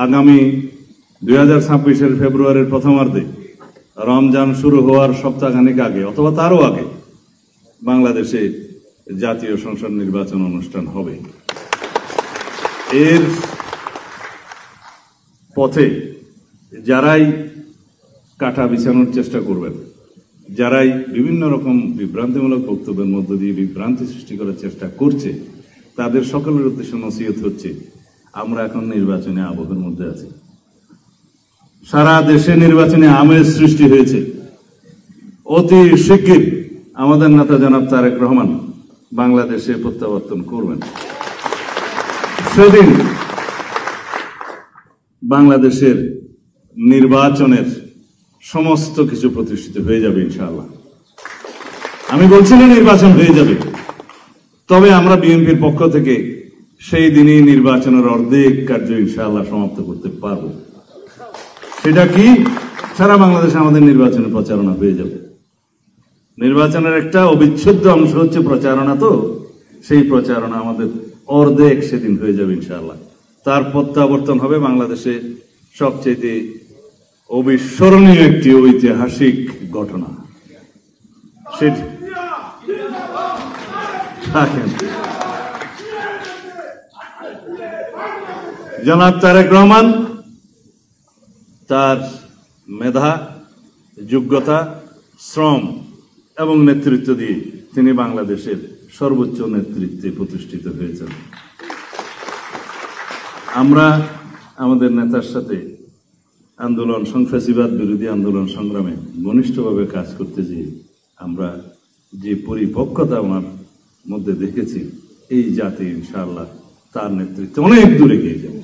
আগামী 2026-এর ফেব্রুয়ারির প্রথমার্ধে রমজান শুরু হওয়ার সপ্তাহখানেক আগে অথবা তারও আগে বাংলাদেশে জাতীয় সংসদ নির্বাচন অনুষ্ঠান হবে। এর পথে যারাই কাঁটা বিছানোর চেষ্টা করবেন, যারাই বিভিন্ন রকম বিভ্রান্তিমূলক বক্তব্যের মধ্য দিয়ে বিভ্রান্তি সৃষ্টি করার চেষ্টা করছে, তাদের সকলের উদ্দেশ্যে নসিহত হচ্ছে, আমরা এখন নির্বাচনী আবহের মধ্যে আছি। সারা দেশে নির্বাচনী আমেজ সৃষ্টি হয়েছে। অতি শিগগির আমাদের নেতা জনাব তারেক রহমান বাংলাদেশে প্রত্যাবর্তন করবেন। সেদিন বাংলাদেশের নির্বাচনের সমস্ত কিছু প্রতিষ্ঠিত হয়ে যাবে ইনশাআল্লাহ। আমি বলছি না নির্বাচন হয়ে যাবে, তবে আমরা বিএনপির পক্ষ থেকে সেই দিনই নির্বাচনের অর্ধেক কার্য ইনশাআল্লাহ সমাপ্ত করতে পারব। সেটা কি? সারা বাংলাদেশে আমাদের নির্বাচনের প্রচারণা হয়ে যাবে। নির্বাচনের একটা অবিচ্ছেদ্য অংশ হচ্ছে প্রচারণা, তো সেই প্রচারণা আমাদের অর্ধেক সেদিন হয়ে যাবে ইনশাআল্লাহ। তার প্রত্যাবর্তন হবে বাংলাদেশে সবচেয়ে অবিস্মরণীয় একটি ঐতিহাসিক ঘটনা। জনাব তারেক রহমান তার মেধা, যোগ্যতা, শ্রম এবং নেতৃত্ব দিয়ে তিনি বাংলাদেশের সর্বোচ্চ নেতৃত্বে প্রতিষ্ঠিত হয়েছেন। আমরা আমাদের নেতার সাথে আন্দোলন, সন্ত্রাসীবাদ বিরোধী আন্দোলন সংগ্রামে ঘনিষ্ঠভাবে কাজ করতে গিয়ে আমরা যে পরিপক্কতা ওনার মধ্যে দেখেছি, এই জাতি ইনশাআল্লাহ তার নেতৃত্বে অনেক দূরে এগিয়ে যাবে।